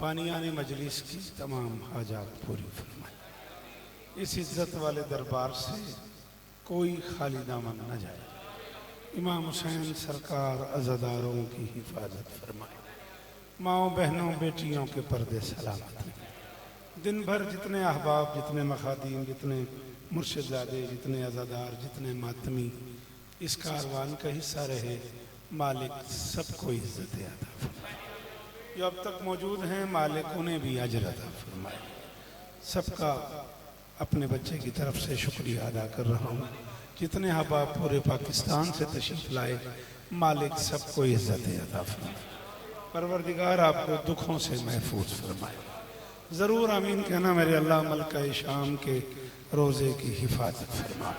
बानियाने मजलिस की तमाम हाजात पूरी फरमाए। इस इज्जत वाले दरबार से कोई खाली दामन न जाए। इमाम हुसैन सरकार अज़ादारों की हिफाजत फरमाए। माओ बहनों बेटियों के पर्दे सलामत हैं। दिन भर जितने अहबाब, जितने मखादीम, जितने मुर्शिदादे, जितने अज़ादार, जितने मातमी इस कारवान का हिस्सा रहे, मालिक सबको इज्जत अता फरमाए। जो अब तक मौजूद हैं, मालिक उन्हें भी अजर अता फरमाए। सबका अपने बच्चे की तरफ से शुक्रिया अदा कर रहा हूँ। जितने अहबाब पूरे पाकिस्तान से तशरीफ़ लाए, मालिक सबको इज्जत अता फरमाए। परवरदिगार आपको दुखों से महफूज फरमाए। ज़रूर आमीन कहना मेरे अल्लाह। मलका शाम के रोज़े की हिफाजत फरमा।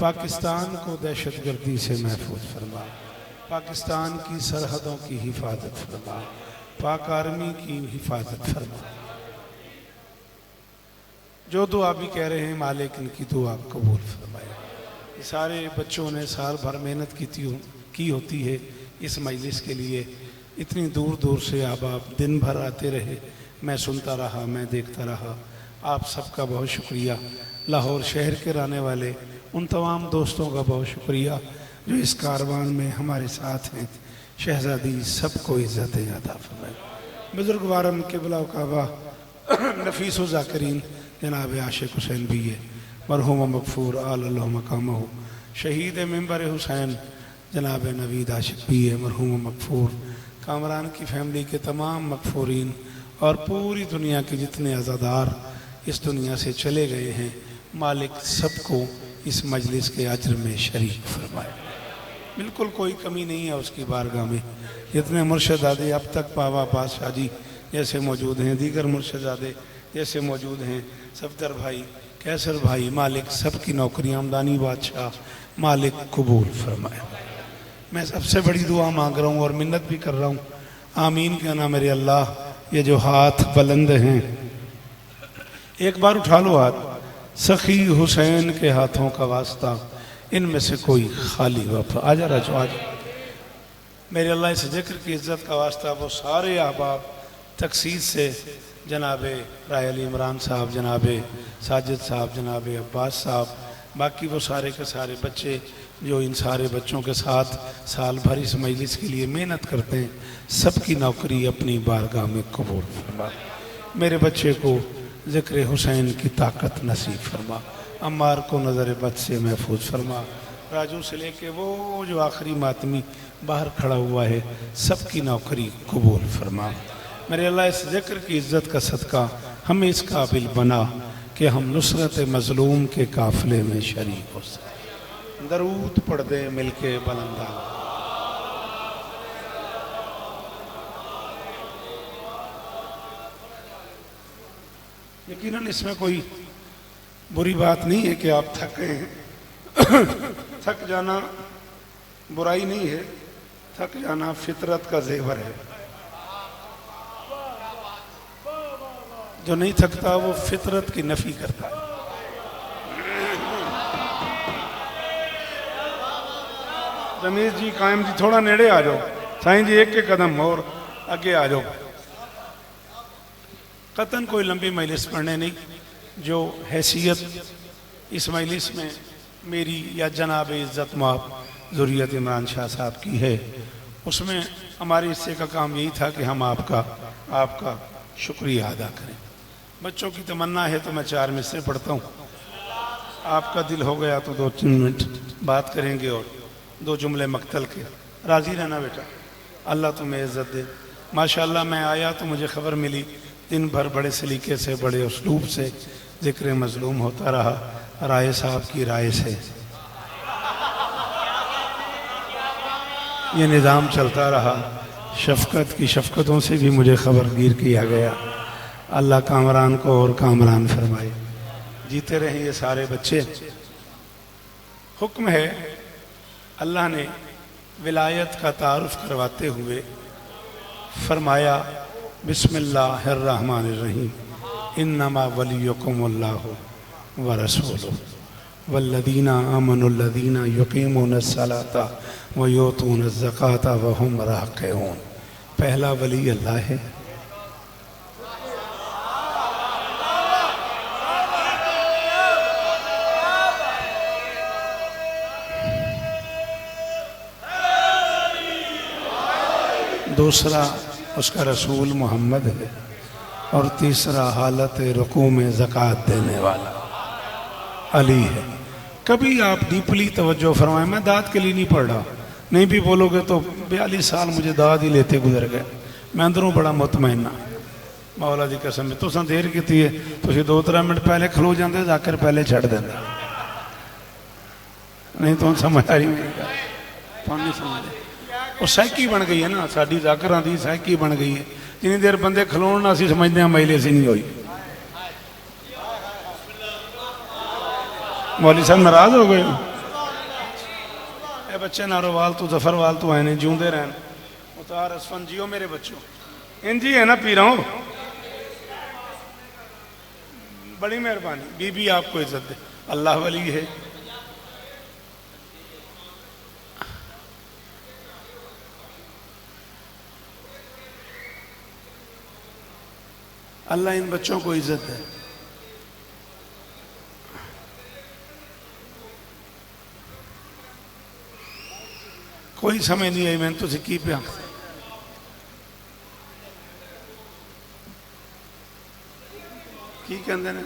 पाकिस्तान को दहशत गर्दी से महफूज फरमा। पाकिस्तान की सरहदों की हिफाजत फरमा। पाक आर्मी की हिफाजत फरमा। जो दुआ भी कह रहे हैं, मालिक इनकी दुआ कबूल फरमाए। सारे बच्चों ने साल भर मेहनत की होती है इस मजलिस के लिए। इतनी दूर दूर से अहबाब दिन भर आते रहे, मैं सुनता रहा, मैं देखता रहा। आप सबका बहुत शुक्रिया। लाहौर शहर के रहने वाले उन तमाम दोस्तों का बहुत शुक्रिया जो इस कारवान में हमारे साथ हैं। शहजादी सबको इज़्ज़त अता फरमाए। बुजुर्ग वारम क़िबला काबा नफीस ज़ाकिरीन जनाब आशिक हुसैन भी है, मरहूम मगफूर आल्लाह मकामहू। शहीद मेंबर हुसैन जनाब नवीद आशिक भी है, मरहूम मगफूर। कामरान की फैमिली के तमाम मगफूरीन और पूरी दुनिया के जितने अज़ादार इस दुनिया से चले गए हैं, मालिक सबको इस मजलिस के अज्र में शरीक फरमाए। बिल्कुल कोई कमी नहीं है उसकी बारगाह में। जितने मुर्शिदादे अब तक बाबा बादशाह जी जैसे मौजूद हैं, दीगर मुर्शिदादे जैसे मौजूद हैं, सफदर भाई, कैसर भाई, मालिक सबकी नौकरी आमदानी बादशाह मालिक कबूल फरमाए। मैं सबसे बड़ी दुआ मांग रहा हूँ और मिन्नत भी कर रहा हूँ, आमीन कहना मेरे अल्लाह। ये जो हाथ बुलंद हैं, एक बार उठा लो हाथ। सखी हुसैन के हाथों का वास्ता, इनमें से कोई खाली वापस आजा राजो आज मेरे अल्लाह। इस जिक्र की इज्जत का वास्ता वो सारे अहबाब तकसीस से, जनाबे राय अली इमरान साहब, जनाबे साजिद साहब, जनाबे अब्बास साहब, बाकी वो सारे के सारे बच्चे जो इन सारे बच्चों के साथ साल भर इस मजलिस के लिए मेहनत करते हैं, सबकी नौकरी अपनी बारगाह में कबूल फरमा। मेरे बच्चे को ज़िक्र हुसैन की ताकत नसीब फरमा। अम्मार को नज़र बद से महफूज फरमा। राजू से लेके वो जो आखिरी मातमी बाहर खड़ा हुआ है, सबकी नौकरी कबूल फरमा। मेरे अल्लाह इस ज़िक्र की इज़्ज़त का सदका हमें इस काबिल बना कि हम नुसरत मज़लूम के काफ़िले में शरीक हो सकें। दरूद पढ़ दे मिलके बुलंदा। यकीनन इसमें कोई बुरी बात नहीं है कि आप थक गए हैं। थक जाना बुराई नहीं है, थक जाना फितरत का जेवर है। जो नहीं थकता वो फितरत की नफी करता है। रमेश जी, कायम जी, थोड़ा नेड़े आ जाओ। साईं जी, एक कदम और आगे आ जाओ। कतन कोई लंबी मजलिस पढ़ने नहीं। जो हैसियत इस मजलिस में मेरी या जनाब इज़्ज़त माब ज़ुर्रियत इमरान शाह साहब की है, उसमें हमारे हिस्से का काम यही था कि हम आपका शुक्रिया अदा करें। बच्चों की तमन्ना है तो मैं 4 मिसरे पढ़ता हूँ। आपका दिल हो गया तो 2-3 मिनट बात करेंगे और 2 जुमले मक्तल के। राज़ी रहना बेटा, अल्लाह तुम्हें इज़्ज़त दे। माशाअल्लाह मैं आया तो मुझे खबर मिली, दिन भर बड़े सलीके से, बड़े उसलूब से ज़िक्र मज़लूम होता रहा। राय साहब की राय से ये निज़ाम चलता रहा। शफ़क़त की शफ़क़तों से भी मुझे खबरगीर किया गया। अल्लाह कामरान को और कामरान फरमाए। जीते रहे ये सारे बच्चे। हुक्म है, अल्लाह ने विलायत का तारुफ करवाते हुए फरमाया, बिस्मिल्लाहिर्रहमानिर्रहीम, इन्नमा वलियुकुमुल्लाहु व रसूलुहु वल्लदीना आमनुल्लदीना युकीमुनस्सलाता व युतूनज़्ज़काता व हुम राकिऊन। पहला वली अल्लाह है, दूसरा उसका रसूल मोहम्मद है, और तीसरा हालत रुकू में ज़कात देने वाला अली है। कभी आप डीपली तवज्जो फरमाएं, मैं दाद के लिए नहीं पढ़ रहा, नहीं भी बोलोगे तो 42 साल मुझे दाद ही लेते गुजर गए, मैं अंदरों बड़ा मुतमैन हाँ मौला की कसम है। तुसां देर की है, तुम 2-3 मिनट पहले खलो जाते, जाकर पहले छड़ देंगे, नहीं तो समझ आ रही मेरी गल, तुम नहीं समझ। वो सैकी बन गई है ना, साड़ी जाकर की सैकी बन गई है, जिनी देर बंदे खलोण ना असीं समझते हैं मैले से नहीं हुई। मौली साहब नाराज हो गए, बच्चे नारोवाल तू जफरवाल तू आए ने, जिऊंदे रहन, उतार असफन जियो मेरे बच्चों, इंज ही है ना पी रहा हूं। बड़ी मेहरबानी, बीबी आपको इज्जत दे, अल्लाह वली है। अल्लाह इन बच्चों को इज्जत दे। कोई समझ नहीं आई मैंने तुझे की पे आखते की कहते ने।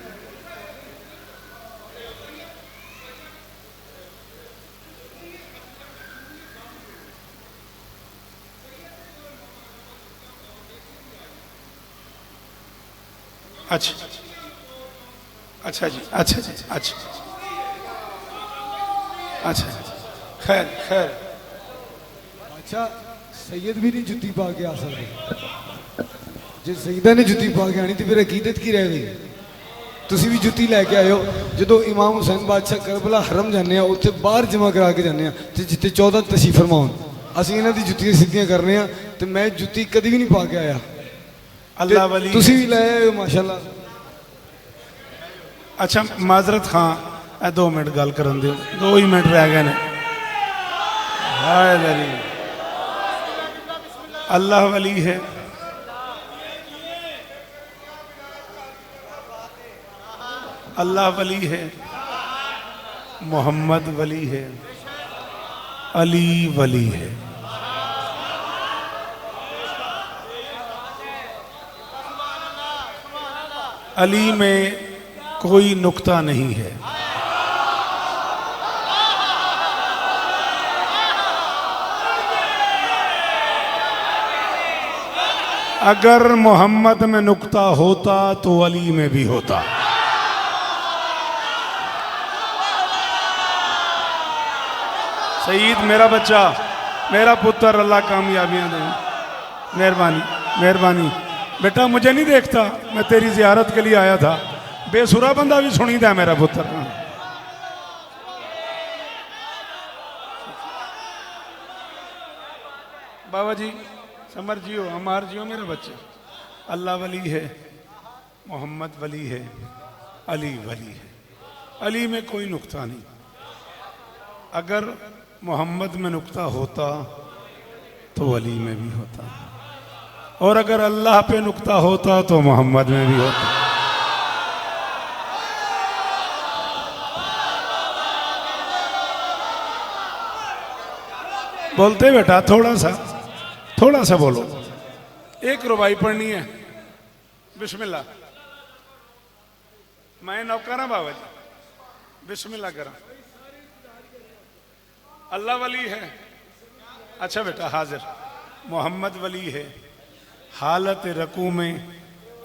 अच्छा अच्छा जी, अच्छा जी, अच्छा अच्छा, खैर खैर। अच्छा सैयद भी नहीं जुत्ती पा के आ सकते, जे सईदा ने जुत्ती पा के आनी तो फिर अकीदत की रह गई। तुसी भी जुत्ती लैके आए हो, जो इमाम हुसैन बादशाह करबला हरम जाने उत्थे बाहर जमा करा के जाने, जिते 14 तशरीफ फरमाउन, असीं इन्हां दी जुत्तियां सीधियां करने, तो मैं जुत्ती कभी भी नहीं पा के आया। अल्लाह वली तुसी भी लाए आए हो माशाल्लाह। अच्छा माजरत खां, 2 मिनट गल करन दिओ, 2 ही मिनट रह गए ने। हाय दरी, अल्लाह वली है, अल्लाह वली है, मोहम्मद वली है, अली वली है। अली में कोई नुक्ता नहीं है। अगर मोहम्मद में नुक्ता होता तो अली में भी होता। सईद मेरा बच्चा, मेरा पुत्र, अल्लाह कामयाबियां दे, मेहरबानी मेहरबानी। बेटा मुझे नहीं देखता, मैं तेरी जियारत के लिए आया था, बेसुरा बंदा भी सुनीदा है मेरा पुत्र। बाबा जी समर जियो, हमार जियो मेरे बच्चे। अल्लाह वली है, मोहम्मद वली है, अली वली है। अली में कोई नुक्ता नहीं। अगर मोहम्मद में नुक्ता होता तो अली में भी होता, और अगर अल्लाह पे नुक्ता होता तो मोहम्मद में भी होता। बोलते बेटा, थोड़ा सा बोलो। एक रुबाई पढ़नी है, बिस्मिल्लाह। मैं नौकर हाँ बाबा जी, बिस्मिल्लाह करा। अल्लाह वली है, अच्छा बेटा हाजिर। मोहम्मद वली है, हालत रकू में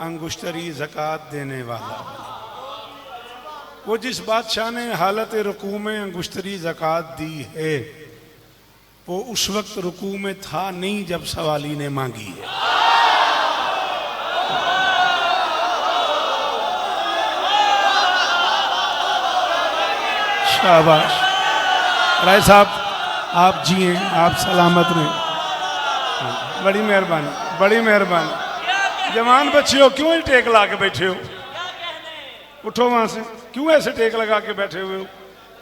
अंगुश्तरी ज़कात देने वाला। वो जिस बादशाह ने हालत रकू में अंगुश्तरी ज़कात दी है, वो उस वक्त रुकू में था नहीं जब सवाली ने मांगी है। शाबाश राय साहब, आप जिए, आप सलामत रहें। बड़ी मेहरबानी, बड़ी मेहरबानी। जवान बच्चे हो, क्यों ही टेक ला के बैठे हो? उठो वहां से, क्यों ऐसे टेक लगा के बैठे हुए हो?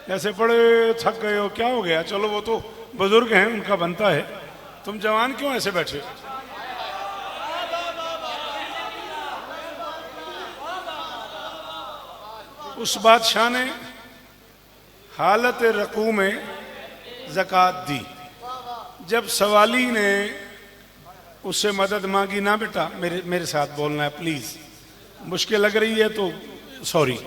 ऐसे बड़े थक गए हो, क्या हो गया? चलो वो तो बुजुर्ग हैं, उनका बनता है, तुम जवान क्यों ऐसे बैठे हो? उस बादशाह ने हालत रकू में ज़कात दी। जब सवाली ने उससे मदद मांगी ना बेटा, मेरे मेरे साथ बोलना है प्लीज, मुश्किल लग रही है तो सॉरी।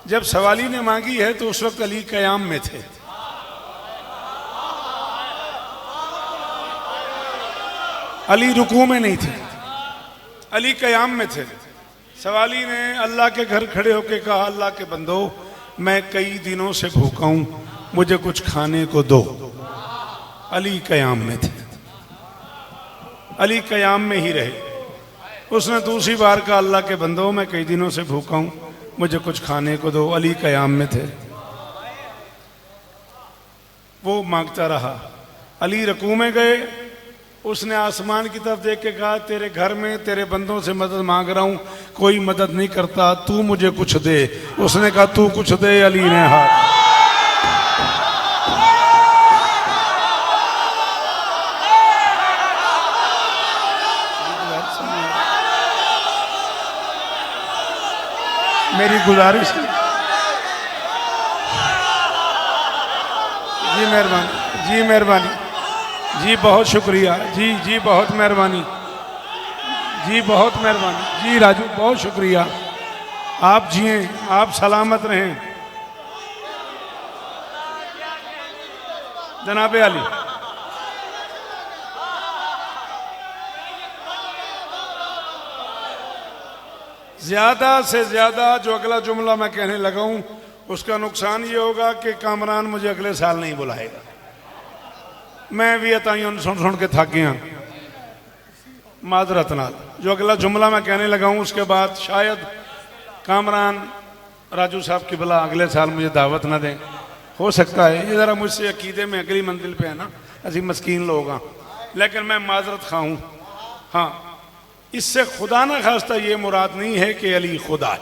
जब सवाली ने मांगी है तो उस वक्त अली कयाम में थे। अली रुकू में नहीं थे, अली कयाम में थे। सवाली ने अल्लाह के घर खड़े होकर कहा, अल्लाह के बंदो मैं कई दिनों से भूखा हूं, मुझे कुछ खाने को दो। अली कयाम में थे, अली कयाम में ही रहे। उसने दूसरी बार कहा, अल्लाह के बंदो मैं कई दिनों से भूखा हूं, मुझे कुछ खाने को दो। अली कयाम में थे, वो मांगता रहा। अली रकू में गए, उसने आसमान की तरफ देख के कहा, तेरे घर में तेरे बंदों से मदद मांग रहा हूं, कोई मदद नहीं करता, तू मुझे कुछ दे। उसने कहा तू कुछ दे। अली ने हाथ, मेरी गुजारिश है, जी मेहरबानी, जी मेहरबानी, जी बहुत शुक्रिया, जी जी बहुत मेहरबानी, जी बहुत मेहरबानी, जी राजू बहुत शुक्रिया। आप जिए, आप सलामत रहें। जनाबे अली, ज्यादा से ज्यादा जो अगला जुमला मैं कहने लगा हूं उसका नुकसान ये होगा कि कामरान मुझे अगले साल नहीं बुलाएगा। मैं भी अताइयों सुन सुन के थक गया, माजरत नाल। जो अगला जुमला मैं कहने लगा हूं उसके बाद शायद कामरान राजू साहब की बुला अगले साल मुझे दावत ना दें, हो सकता है। ये जरा मुझसे अकीदे में अगली मंजिल पे है ना, असी मस्कीन लोग हाँ, लेकिन मैं माजरत खा हूं। हाँ, इससे खुदा ना खास्ता ये मुराद नहीं है कि अली खुदा है,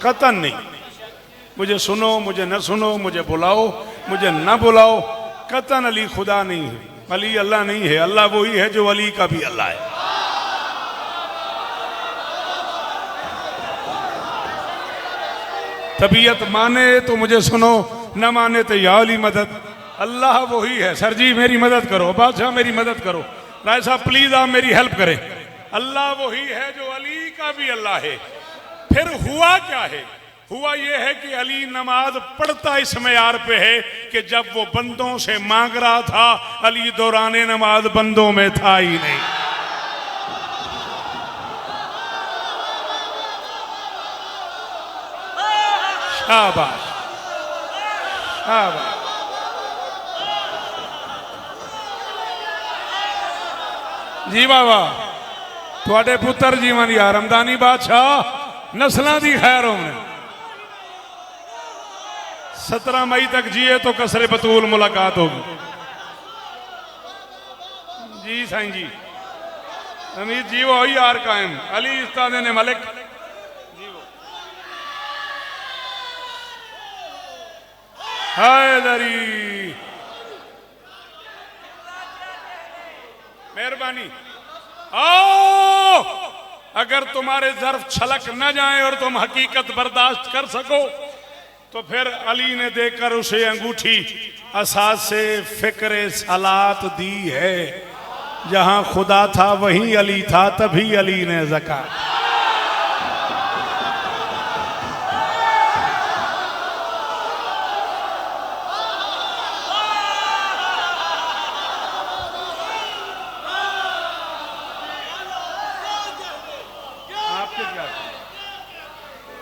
कतन नहीं। मुझे सुनो, मुझे न सुनो, मुझे बुलाओ, मुझे न बुलाओ, कतन अली खुदा नहीं है, अली अल्लाह नहीं है। अल्लाह वही है जो अली का भी अल्लाह है। तबीयत माने तो मुझे सुनो, न माने तो या अली मदद। अल्लाह वही है। सर जी मेरी मदद करो, बादशाह मेरी मदद करो, राय साहब प्लीज आप मेरी हेल्प करें। अल्लाह वही है जो अली का भी अल्लाह है। फिर हुआ क्या है? हुआ ये है कि अली नमाज पढ़ता इस मयार पे है कि जब वो बंदों से मांग रहा था, अली दौराने नमाज बंदों में था ही नहीं। शाबाश, शाबाश। जी बाबा, थोड़े पुत्र जीवन यार रमदानी बादशाह नस्लों की खैर होने। 17 मई तक जिए तो कसरे बतूल मुलाकात होगी। जी साईं जी, अमीर जी वो यार कायम अली उस्ताद ने मलिक जी वो हैदरी। मेहरबानी आओ, अगर तुम्हारे ज़र्फ छलक न जाए और तुम हकीकत बर्दाश्त कर सको तो फिर अली ने देकर उसे अंगूठी असास से फिक्र सलात दी है। जहां खुदा था वहीं अली था, तभी अली ने ज़कात।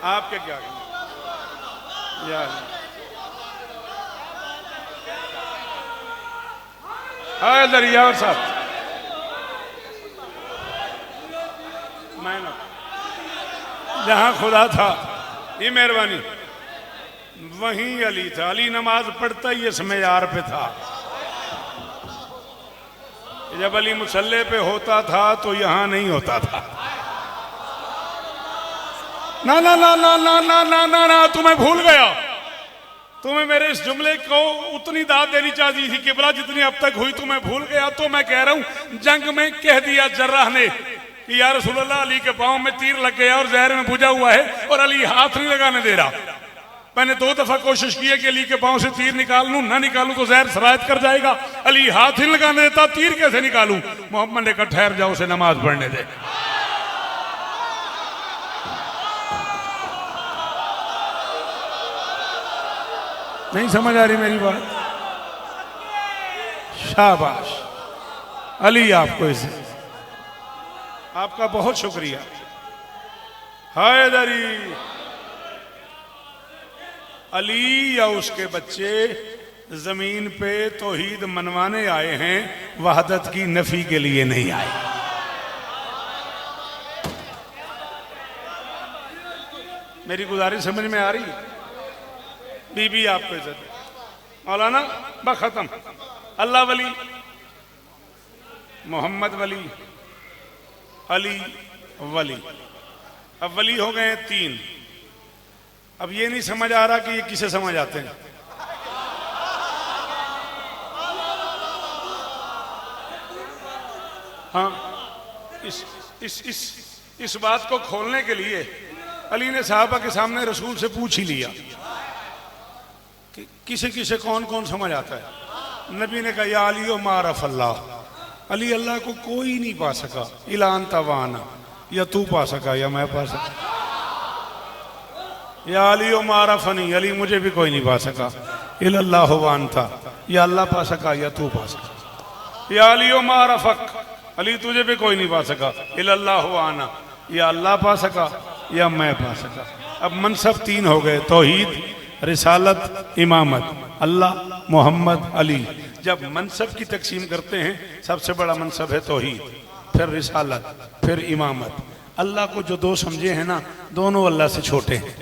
आपके क्या यार दरियावर साहब, मैं ना जहां खुदा था ये मेहरबानी वहीं अली था। अली नमाज पढ़ता ही इस मयार पे था। जब अली मुसल्ले पे होता था तो यहां नहीं होता था। ना ना ना ना ना ना ना ना ना, तुम्हें भूल गया। तुम्हें मेरे इस जुमले को उतनी दाद देनी चाहिए थी किबला जितनी अब तक हुई। तुम्हें भूल गया तो मैं कह रहा हूं, जंग में कह दिया जर्राह ने कि या रसूलल्लाह अली के पांव में तीर लग गया और जहर में बुझा हुआ है और अली हाथ नहीं लगाने दे रहा। मैंने 2 दफा कोशिश की है कि अली के पांव से तीर निकाल लूं, ना निकालूं तो जहर सरायत कर जाएगा। अली हाथ ही लगाने देता, तीर कैसे निकालूं? मोहम्मद ने कहा ठहर जाओ, उसे नमाज पढ़ने दे। नहीं समझ आ रही मेरी बात? शाबाश अली, आपको इसे आपका बहुत शुक्रिया। हैदरी अली या उसके बच्चे जमीन पे तौहीद मनवाने आए हैं, वहदत की नफी के लिए नहीं आए। मेरी गुजारिश समझ में आ रही? बीबी आपको इज्जत दे। मौलाना बस खत्म। अल्लाह वली, मोहम्मद वली, अली वली। अब वली हो गए 3। अब ये नहीं समझ आ रहा कि ये किसे समझ आते हैं। हाँ, इस बात को खोलने के लिए अली ने साहबा के सामने रसूल से पूछ ही लिया कि किसे किसे कौन कौन समझ आता है। नबी ने कहा या अली ओ मारफ अल्लाह, अली अल्लाह को कोई नहीं पा सका, इलान तवाना, या तू पा सका या मैं पा सका। या अली ओ मारफनी, अली मुझे भी कोई नहीं पा सका, इल्लल्लाह वान था, या अल्लाह पा सका या तू पा सका। या अली ओ मारफक, अली तुझे भी कोई नहीं पा सका, इल्लल्लाह वाना, या अल्लाह पा सका या मैं पा सका। अब मनसब 3 हो गए, तौहीद, रिसालत, इमामत। अल्लाह, मोहम्मद, अली। जब मनसब की तकसीम करते हैं, सबसे बड़ा मनसब है तौहीद, फिर रिसालत, फिर इमामत। अल्लाह को जो 2 समझे हैं ना, दोनों अल्लाह से छोटे हैं।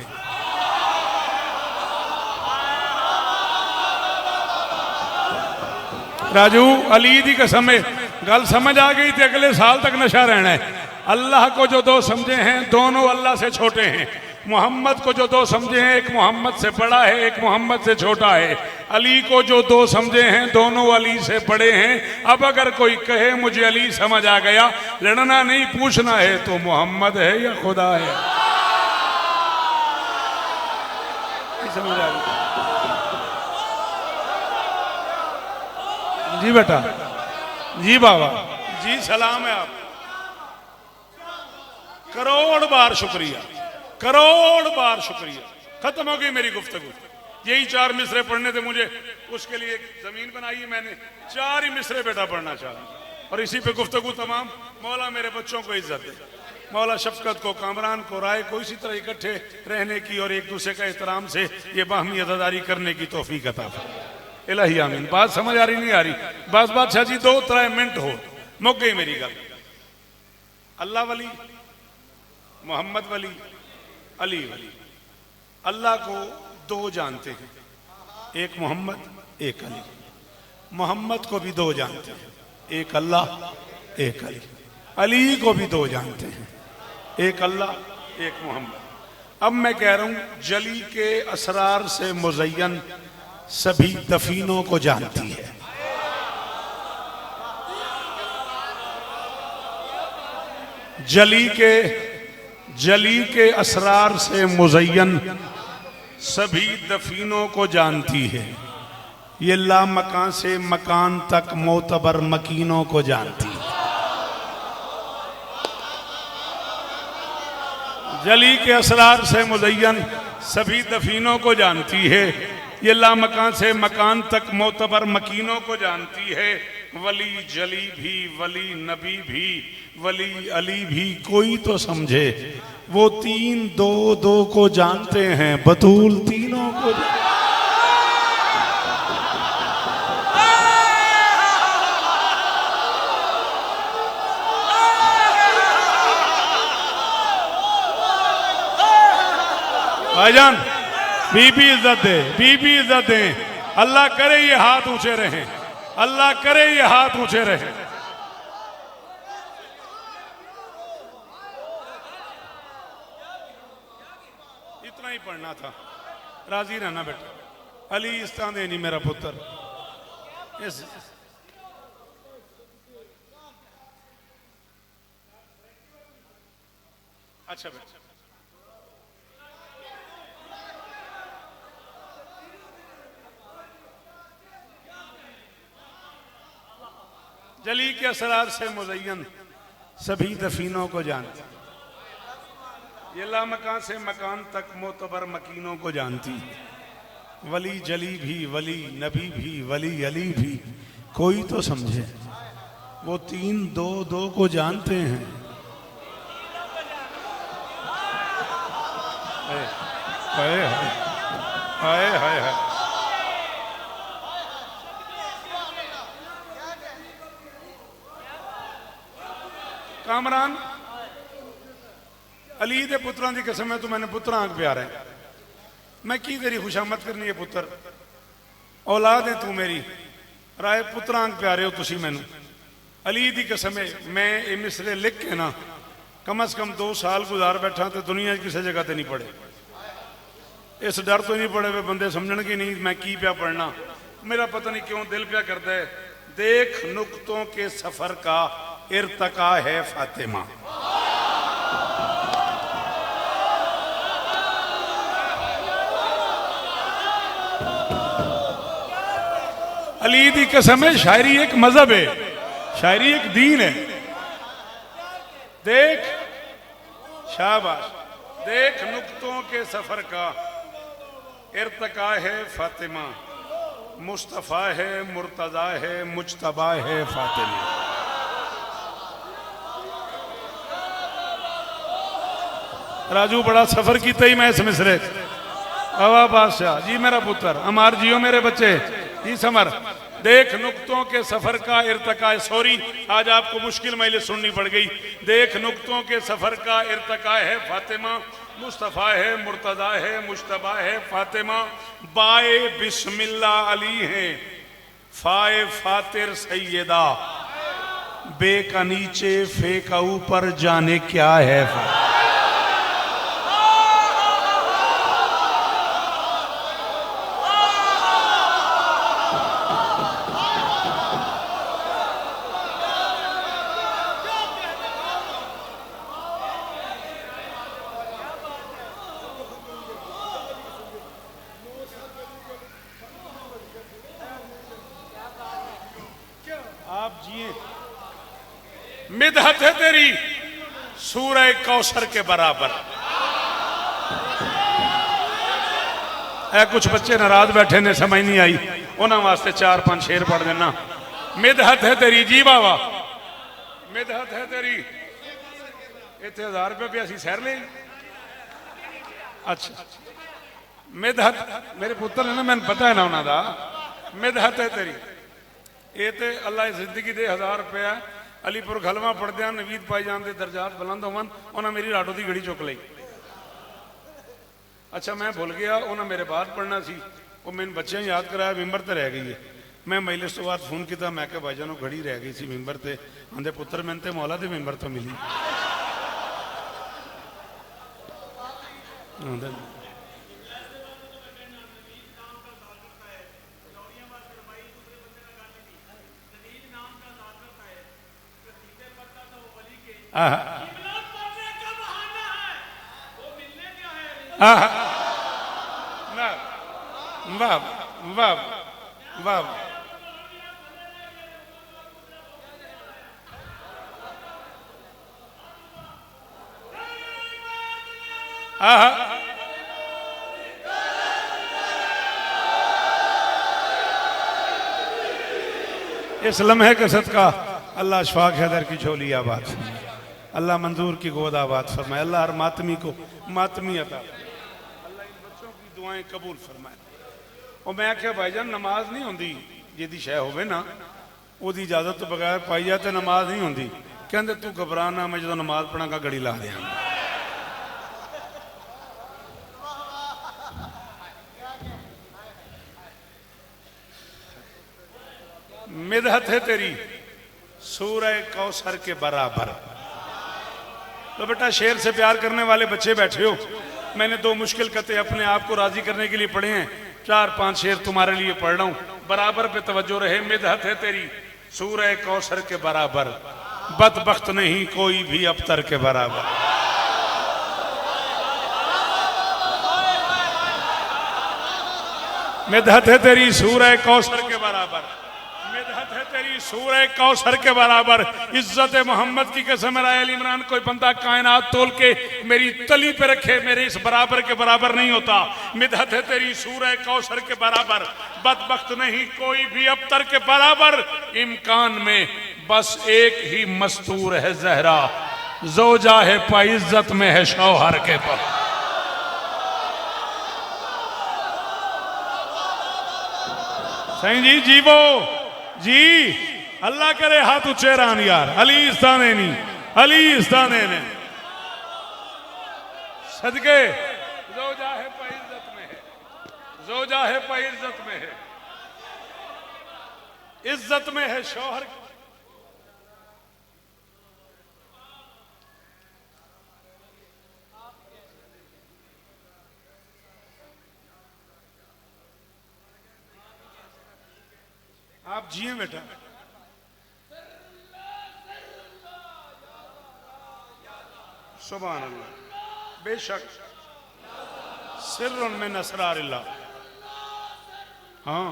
राजू अली दी कसम है, गल समझ आ गई थी, अगले साल तक नशा रहना है। अल्लाह को जो 2 समझे हैं, दोनों अल्लाह से छोटे हैं। मोहम्मद को जो 2 समझे हैं, एक मोहम्मद से बड़ा है, एक मोहम्मद से छोटा है। अली को जो 2 समझे हैं, दोनों अली से बड़े हैं। अब अगर कोई कहे मुझे अली समझ आ गया, लड़ना नहीं पूछना है, तो मोहम्मद है या खुदा है? समझ आ गई? जी बेटा, जी बाबा, जी सलाम है। आप करोड़ बार शुक्रिया, करोड़ बार शुक्रिया। खत्म हो गई मेरी गुफ्तगू। यही 4 मिसरे पढ़ने थे मुझे, उसके लिए जमीन बनाई है मैंने। 4 ही मिसरे बेटा पढ़ना चाहा, और इसी पे गुफ्तगू तमाम। मौला मेरे बच्चों को इज्जत दे, मौला शफकत को, कामरान को, राय को इसी तरह इकट्ठे रहने की और एक दूसरे का एहतराम से ये बाहमी अज़ादारी करने की तौफीक अता फरमाए। इलाही आमीन। बात समझ आ रही नहीं आ रही? बस बादशाह जी 2-3 मिनट हो, मुक गई मेरी गल। अल्लाह वली, मोहम्मद वली, अली वली। अल्लाह को 2 जानते हैं, एक मोहम्मद, एक अली। मोहम्मद को भी 2 जानते हैं, एक अल्लाह, एक अली। अली को भी 2 जानते हैं, एक अल्लाह, एक मोहम्मद। अब मैं कह रहा हूं, जली के असरार से मुज़य्यन सभी दफीनों को जानती है। जली के असरार से मुज़य्यन सभी दफीनों को जानती है। ये ला मकान से मकान तक मोतबर मकीनों को जानती है। जली के असरार से मुज़य्यन सभी दफीनों को जानती है। ये ला मकान से मकान तक मोतबर मकीनों को जानती है। वली जली भी, वली नबी भी, वली अली भी कोई तो समझे। वो 3 2 को जानते हैं, बतूल तीनों को भाईजान बीबी इज्जत दे, बीबी इज्जत दे। अल्लाह करे ये हाथ ऊंचे रहे, अल्लाह करे ये हाथ ऊंचे रहे। इतना ही पढ़ना था, राजी रहना बेटा। अली इस्तान दे नहीं मेरा पुत्र। अच्छा बेटा, जली के असरार से मुज़य्यन सभी दफीनों को जानती, ये लामकान से मकान तक मोतबर मकीनों को जानती है। वली जली भी वली, नबी भी वली, अली भी कोई तो समझे, वो 3 2 2 को जानते हैं। हाय हाय हाय हाय। कामरान अली दे पुत्रां दी कसम है, तू मैंने पुत्रा आंख प्यारा है, मैं की तेरी खुशामद करनी है पुत्र, औलाद है तू मेरी, राय पुत्रा आंख प्यारे हो तुसी मैनू। अली दी कसम है, मैं ये मिसरे लिख के ना कम से कम 2 साल गुजार बैठा तो दुनिया किसी जगह ते नहीं पढ़े, इस डर तो नहीं पढ़े वे बंदे समझण कि नहीं मैं की पिया पढ़ना। मेरा पता नहीं क्यों दिल पिया करता है, देख नुक्तों के सफर का इर्तका है फातिमा। अली दी कसम है, शायरी एक मजहब है, शायरी एक दीन है। देख शाबाश, देख नुक्तों के सफर का इर्तका है फातिमा, मुस्तफ़ा है मुर्तज़ा है मुज्तबा है फातिमा। राजू बड़ा सफर किया ही मैं इस मिसरे, हवा बादशाह जी मेरा पुत्र, अमार जियो मेरे बच्चे जी समर। देख नुक्तों के सफर का इर्तका, सॉरी आज आपको मुश्किल मजलिस सुननी पड़ गई। देख नुक्तों के सफर का इर्तका है फातिमा, मुस्तफ़ा है मुर्तज़ा है मुज्तबा है फातिमा। बाए बिस्मिल्लाह अली हैं, फाए फातिर सैयदा, बे का नीचे फे का ऊपर जाने क्या है। आप जिए, मिदहत है तेरी सूरह कौसर के बराबर। ऐ कुछ बच्चे नाराज बैठे ने, समझ नहीं आई, उन्होंने वास्ते 4-5 शेर पढ़ देना। मिदहत है तेरी जी बाबा, मिदहत है तेरी। इतने 1000 रुपये पे असी सैर ले। अच्छा मिदहत मेरे पुत्र ने ना, मैंने पता है ना उन्होंने, मिदहत है तेरी। ये तो अल्लाह जिंदगी दे 1000 रुपया अलीपुर खलवा पढ़द्या नवीद पाई जान दे दर्जात बुलंद होवन, उन्हें मेरी राडो की घड़ी चुक ली। अच्छा मैं भूल गया, उन्हें मेरे बाद पढ़ना सी, वो मैंने बच्चे याद कराया, मिंबर तो रह गई है। मैं मजलिस तो बाद फोन किया, मैं क्या भाईजान घड़ी रह गई सी मिंबर से, आंदे पुत्र मैंने तो मौला दे मिंबर तो मिली। वाह वाह वाह। इस लम्हे के सदका अल्लाह अशफाक हैदर की झोली आबाद फरमाए, अल्लाह मंजूर की गोद आबाद फरमाए, अल्लाह हर मातमी को मातमी अता, अल्लाह इन बच्चों की दुआएं कबूल फरमाए। और मैं आख्या भाईजान नमाज नहीं होंदी जिहदी शै होवे ना, ओदी इजाजत तो बगैर पाई जाए तो नमाज नहीं होंदी। कहंदे तू घबरा ना, मैं जो नमाज पढ़ांगा घड़ी ला दियां। मिदहत है तेरी सूरह कौसर के बराबर। तो बेटा शेर से प्यार करने वाले बच्चे बैठे हो, मैंने 2 मुश्किल कते अपने आप को राजी करने के लिए पढ़े हैं, 4-5 शेर तुम्हारे लिए पढ़ रहा हूं, बराबर पे तवज्जो रहे। मिदहत है तेरी सूरह कौसर के बराबर, बदबख्त नहीं कोई भी अबतर के बराबर। मिदहत है तेरी सूरह कौसर के बराबर, मिदहत है तेरी सूरह कौसर के बराबर, इज्जत मोहम्मद की कसम है अली इमरान, कोई बंदा कायनात तोल के मेरी तली पे रखे मेरे इस बराबर के बराबर नहीं होता। मिदहत है तेरी सूरह कौसर के बराबर, बदबख्त नहीं कोई भी अबतर के बराबर। इम्कान में बस एक ही मस्तूर है जहरा, जोजा है पाइज्जत में है शौहर के पर। सही जी जीवो जी, अल्लाह करे हाथ ऊंचे रान यार। अली इस्ताने नहीं, अली इस्ताने ने सदके जोजा है पाइज्जत में है, जोजा है पाइज्जत में है, इज्जत में है शौहर। आप जिए बेटा। सुभान अल्लाह, बेशक सिर्रुन मिन असरारिल्लाह। हाँ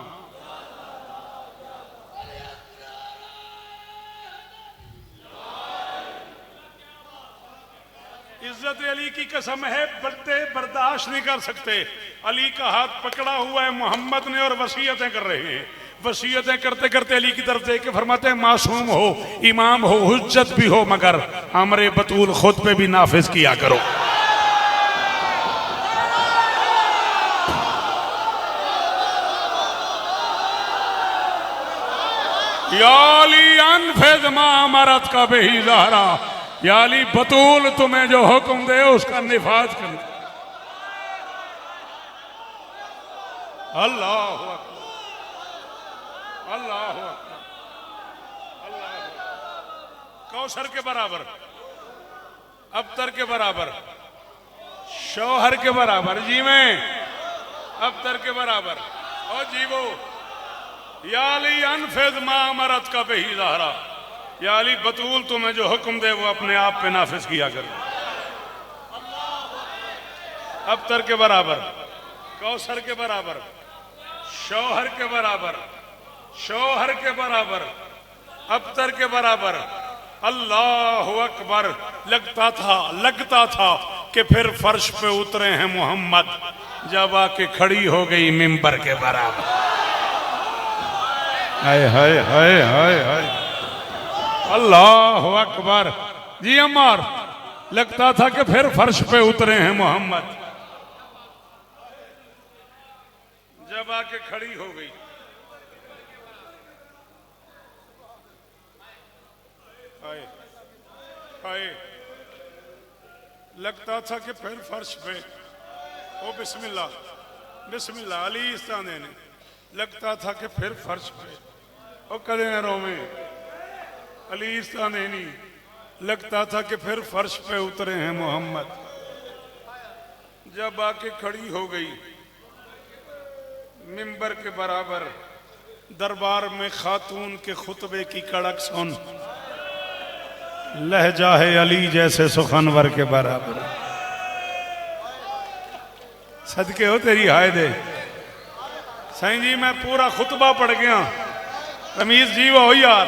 इज्जत अली की कसम है, बड़े बर्दाश्त नहीं कर सकते। अली का हाथ पकड़ा हुआ है मोहम्मद ने और वसीयतें कर रहे हैं। वसीयतें करते करते अली की तरफ देख के फरमाते हैं मासूम हो, इमाम हो, हुज्जत भी हो, मगर अमरे बतूल खुद पे भी नाफिज किया करो। या अली अनफिज मा अमरत का बेही ज़हरा, या अली बतूल तुम्हें जो हुक्म दे उसका निफाज कर। अल्लाह अकबर, अल्लाह अकबर, अल्लाह अकबर। कौसर के बराबर, अबतर के बराबर, शौहर के बराबर, जी में अबतर के बराबर। और जीवो या अली अनफिज मा अमरत का बेही ज़हरा, या अली बतूल तुम्हें जो हुक्म दे वो अपने आप पे नाफिज किया करो। अबतर के बराबर, कौसर के बराबर, शौहर के बराबर, शौहर के बराबर, अबतर के बराबर। अल्लाह अकबर। लगता था कि फिर फर्श पे उतरे हैं मोहम्मद, जब आके खड़ी हो गई मिंबर के बराबर। हाय हाय हाय हाय हाय, अल्लाह अकबर। जी अम्मार, लगता था कि फिर फर्श पे उतरे हैं मोहम्मद, जब आके खड़ी हो गई। हाय हाय, लगता था कि फिर फर्श पे, ओ बिस्मिल्लाह बिस्मिल्लाह, अली इस्ताने ने, लगता था कि फिर फर्श पे, ओ कदे न रोवे अली इस्ताने नहीं, लगता था कि फिर फर्श पे उतरे हैं मोहम्मद, जब आके खड़ी हो गई मिंबर के बराबर। दरबार में खातून के खुतबे की कड़क सुन, लहजा है अली जैसे सुखनवर के बराबर। सदके हो तेरी हाय दे। साईं जी मैं पूरा खुतबा पढ़ गया, तमीज जीव हो यार।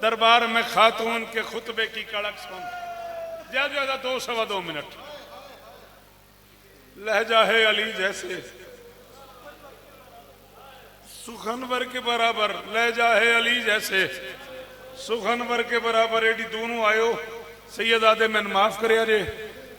दरबार में खातून के खुतबे की कड़क सुन, ज्यादा ज्यादा 2 सवा 2 मिनट। लहजा है अली जैसे सुखनवर के बराबर, लहजा है अली जैसे सुखनवर के बराबर। एडी दोनों आयो सैयदादे मैंने माफ करे जे,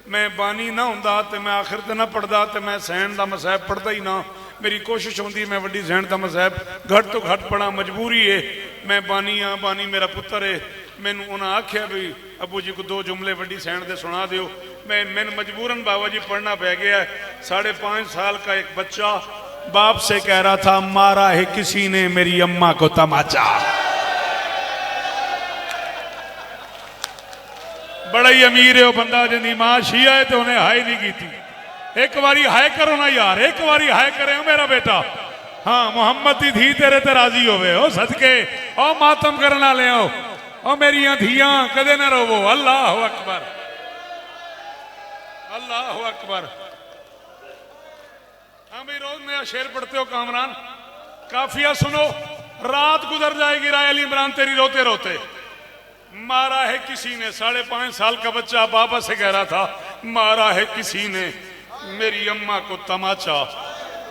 मैं बानी ना हुंदा ते मैं आखिर ते ना पढ़दा ते मैं सैन दा मसाहब पढ़दा ही ना। मेरी कोशिश होंदी मैं वड्डी सैन दा मसाहब घट तो घट पढ़ा, मजबूरी है। मैं बानी हाँ, बानी मेरा पुत्र है। मैनू उन्हें आख्या भी अबू जी को 2 जुमले वड्डी सैन दे सुना दियो। मैंने मजबूरन बाबा जी पढ़ना पै गया है। 5.5 साल का एक बच्चा बाप से कह रहा था मारा है किसी ने मेरी अम्मा को तमाचा। बड़ा ही अमीर है वो बंदा जिंदी मां शिया है तो उन्हें हाय नहीं की। एक बारी हाय करो ना यार, एक बारी हाय करे मेरा बेटा। हाँ मोहम्मद दी धी तेरे ते राजी होवे ओ सदके, ओ मातम करने वाले हो, ओ मेरिया धियां कदे ना रोवो। अल्लाह अकबर, अल्लाह अकबर। हाँ भाई रोज नया शेर पढ़ते हो कामरान, काफिया सुनो। रात गुजर जाएगी राय अली इमरान तेरी रोते रोते। मारा है किसी ने, 5.5 साल का बच्चा बाबा से कह रहा था, मारा है किसी ने मेरी अम्मा को तमाचा,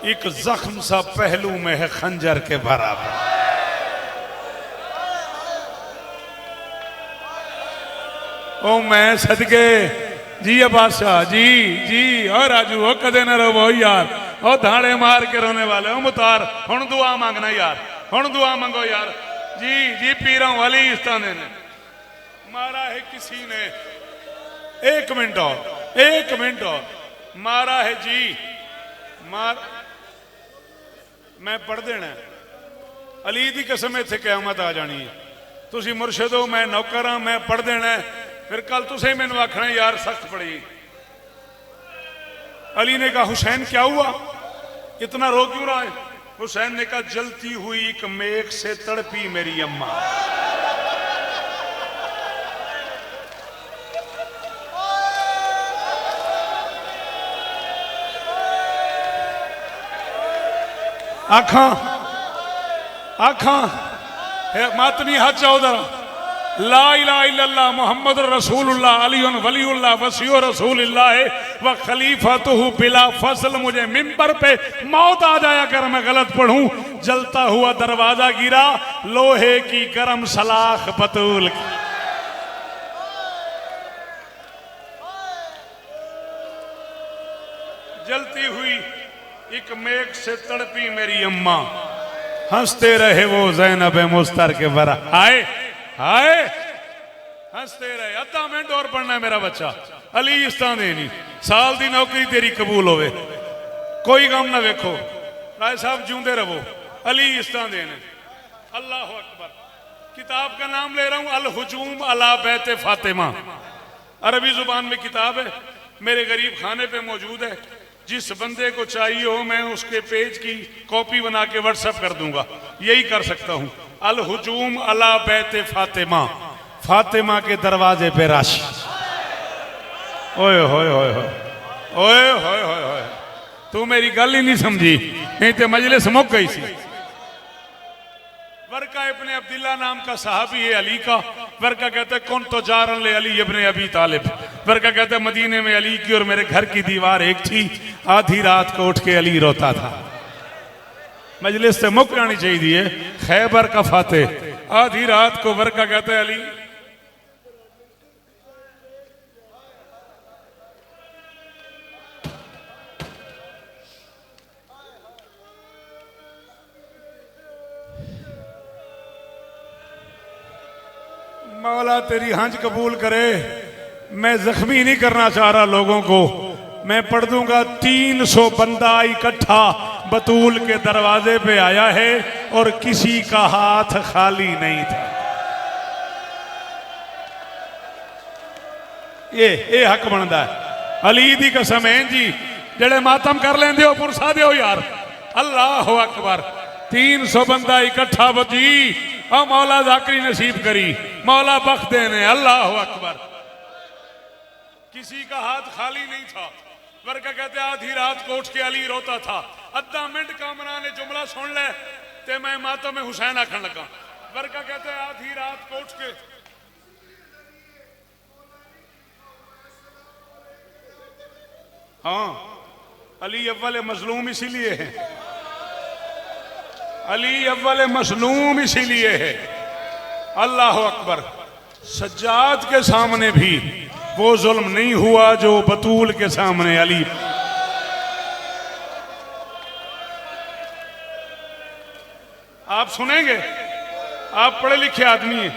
एक जख्म सा पहलू में है खंजर के बराबर। ओ मैं सदके जी बादशाह जी जी। और राजू हो कदे न रो यार, ओ धाड़े मार के रोने वाले हो मुतार, हुण दुआ मांगना यार, हुण दुआ मांगो यार जी जी। पीरों वाली इस ताने ने मारा है किसी ने, 1 मिनट और, 1 मिनट और, मारा है जी मार। मैं पढ़ देना अली दी कसम इत्थे क़यामत आ जानी है। तुसी मुर्शिद हो, मैं नौकर हाँ, मैं पढ़ देना, फिर कल तुसे मैनू आखना यार सख्त पड़ी। अली ने कहा हुसैन क्या हुआ, इतना रो क्यों रहा है? हुसैन ने कहा जलती हुई एक मेघ से तड़पी मेरी अम्मा। आखा आखा मातमी हाथ जाओ जरा। ला इलाहा इल्लल्लाह मुहम्मद रसूलुल्लाह अलीउन वलीउल्लाह वसीयो रसूलुल्लाह व खलीफतुहु बिला फसल। मुझे मिंबर पे मौत आ जाया कर मैं गलत पढ़ूं। जलता हुआ दरवाजा गिरा, लोहे की गरम सलाख बतूल की। जलती हुई एक मेघ से तड़पी मेरी अम्मा, हंसते रहे वो ज़ैनब मुस्तर के बरा। हाय हाय हंसते रहे। अद्धा मिनट और पढ़ना है मेरा बच्चा। अली इस्तां देनी साल दी नौकरी तेरी कबूल होवे, कोई गम ना वेखो, राय साहब जूंदे रहो। अली इस्तां देने। अल्लाह अकबर। किताब का नाम ले रहा हूं अल हुजूम अला बैत फातिमा। अरबी जुबान में किताब है, मेरे गरीब खाने पे मौजूद है। जिस बंदे को चाहिए हो मैं उसके पेज की कॉपी बना के व्हाट्सएप कर दूंगा, यही कर सकता हूं। अल हुजूम अला बैत फातिमा, फातिमा के दरवाजे पे राशि। ओए होए होए होए ओए होए होए होए, तू मेरी गल ही नहीं समझी, नहीं तो मजलिस मुक गई सी। वर्का इब्ने अब्दुल्ला नाम का सहाबी है अली का। वर्का कहते हैं कौन तो जारन ले अली इब्ने अबी तालिब। वर्का कहते हैं मदीने में अली की और मेरे घर की दीवार एक थी, आधी रात को उठ के अली रोता था। मजलिस से मुक जानी चाहिए। खैबर का फाते, आधी रात को वर्का कहते हैं अली मौला तेरी हंज कबूल करे। मैं जख्मी नहीं करना चाह रहा लोगों को, मैं पढ़ दूंगा। 300 बंदा इकट्ठा बतूल के दरवाजे पे आया है और किसी का हाथ खाली नहीं था। ये हक बनता है। अली दी कसम है जी, जेड़े मातम कर लेंदे हो पुरसा दो यार। अल्लाह अकबर। 300 बंदा इकट्ठा बजी, और मौला जाकरी नसीब करी, मौला बख्श देने। अल्लाह अकबर। किसी का हाथ खाली नहीं था। वर्का कहते आधी रात को उठ के अली रोता था। अद्धा मिनट कामरा ने जुमला सुन ले ते मैं मातम में हुसैन आखन लगा। वर्का कहते आधी रात को उठ के हाँ अली अव्वल मजलूम इसीलिए है, अली अव्वल मजलूम इसीलिए है। अल्लाह अकबर। सज्जाद के सामने भी वो जुल्म नहीं हुआ जो बतूल के सामने अली। आप सुनेंगे, आप पढ़े लिखे आदमी हैं,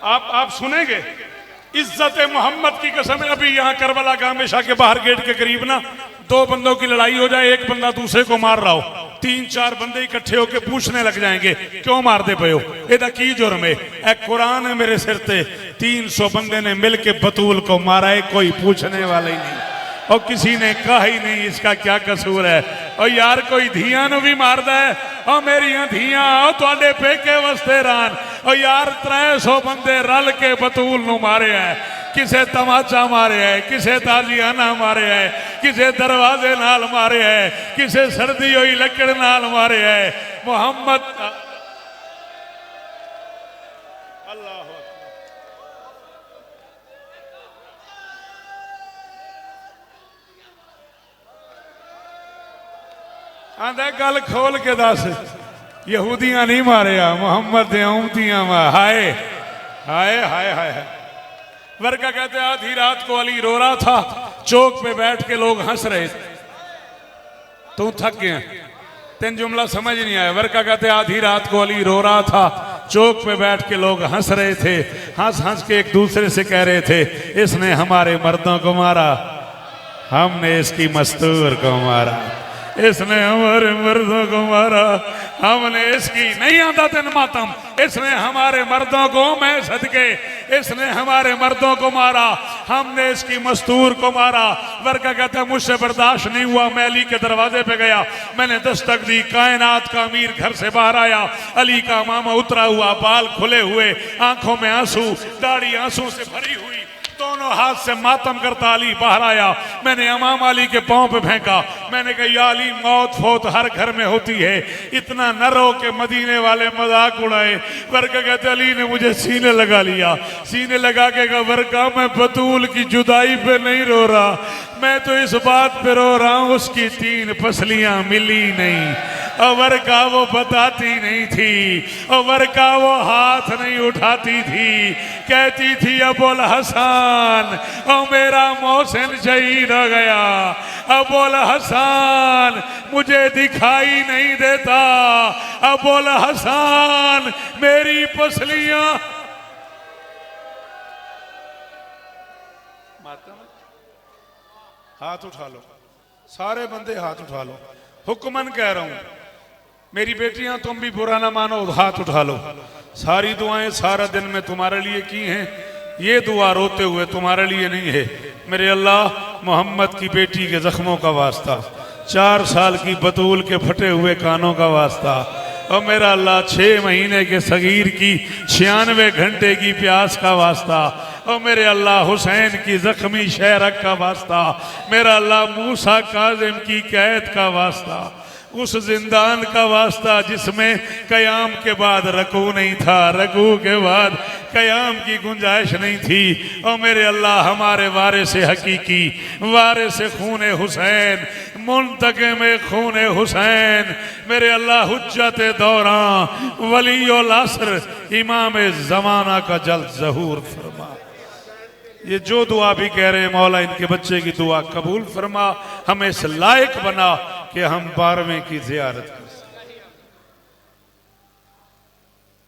आप सुनेंगे। इज्जत मोहम्मद की कसम है, अभी यहाँ करबला का हमेशा के बाहर गेट के करीब ना 2 बंदों की लड़ाई हो जाए, एक बंदा दूसरे को मार रहा हो, 3-4 बंदे इकट्ठे होके पूछने लग जाएंगे क्यों मारते पे हो, एदा की जुर्म है? ए कुरान है मेरे सिर ते। 300 बंदे ने मिलके बतूल को मारा है, कोई पूछने वाला ही नहीं, और किसी ने कहा ही नहीं इसका क्या कसूर है। और यार कोई धियां नु भी मारदा है, और मेरिया धियां तुहाडे पेके वस्ते रान। और यार 300 बंदे रल के बतूल नु मारे है, किसे तमाचा मारे है, किसे ताजियाना मारे है, किसे दरवाजे नाल मारे है, किसे सर्दी हुई लकड़ नाल मारे है। मोहम्मद आंदा गल खोल के दस, यहूदियां नहीं मारिया, मोहम्मद दे उम्मतियां मार। हाय हाय हाय हाय। वर्का कहते आधी रात को अली रो रहा था, चौक पे बैठ के लोग हंस रहे थे। तू थक गया, तीन जुमला समझ नहीं आया। वर्का कहते आधी रात को अली रो रहा था, चौक पे बैठ के लोग हंस रहे थे, हंस हंस के एक दूसरे से कह रहे थे इसने हमारे मर्दों को मारा, हमने इसकी मस्तूर को मारा, इसने हमारे मर्दों को मारा, हमने इसकी नहीं आता तेन मातम, इसने हमारे मर्दों को, मैं सदके, इसने हमारे मर्दों को मारा, हमने इसकी मस्तूर को मारा। वर्का कहता मुझसे बर्दाश्त नहीं हुआ, मैं अली के दरवाजे पे गया, मैंने दस्तक दी, कायनात का अमीर घर से बाहर आया, अली का मामा उतरा हुआ, बाल खुले हुए, आंखों में आंसू, दाढ़ी आंसू से भरी हुई, दोनों हाथ से मातम करता अली बाहर आया। मैंने इमाम अली के पांव पे फेंका, मैंने कहा या अली मौत फोत हर घर में होती है, इतना न रो के मदीने वाले मजाक उड़ाए। वर्का कहते अली ने मुझे सीने लगा लिया, सीने लगा के कहा वर्का मैं बतूल की जुदाई पे नहीं रो रहा, मैं तो इस बात पे रो रहा हूं उसकी 3 फसलियां मिली नहीं, और का वो बताती नहीं थी, और का वो हाथ नहीं उठाती थी, कहती थी अबुल हसन और मेरा मोहसिन शहीद हो गया, अबुल हसन मुझे दिखाई नहीं देता, अबुल हसन मेरी पसलियां। हाथ उठा लो, सारे बंदे हाथ उठा लो, हुक्मन कह रहा हूं, मेरी बेटियां तुम भी बुरा ना मानो, हाथ उठा लो। सारी दुआएं सारा दिन में तुम्हारे लिए की हैं, ये दुआ रोते हुए तुम्हारे लिए नहीं है। मेरे अल्लाह मोहम्मद की बेटी के जख्मों का वास्ता, 4 साल की बतूल के फटे हुए कानों का वास्ता, और मेरा अल्लाह 6 महीने के सगीर की 96 घंटे की प्यास का वास्ता, और मेरे अल्लाह हुसैन की जख्मी शहरक का वास्ता, मेरा अल्लाह मूसा काजिम की कैद का वास्ता, उस जिंदान का वास्ता जिसमें कयाम के बाद रकू नहीं था, रकू के बाद कयाम की गुंजाइश नहीं थी। और मेरे अल्लाह हमारे वारिस हकीकी, वारिस खून हुसैन, मुंतके में खून हुसैन, मेरे अल्लाह हुज्जत दौरान, वलीउल असर, इमाम जमाना का जल्द ज़हूर फरमा। ये जो दुआ भी कह रहे हैं मौला इनके बच्चे की दुआ कबूल फरमा, हमें इस लायक बना कि हम 12वें की ज़ियारत कर सकें।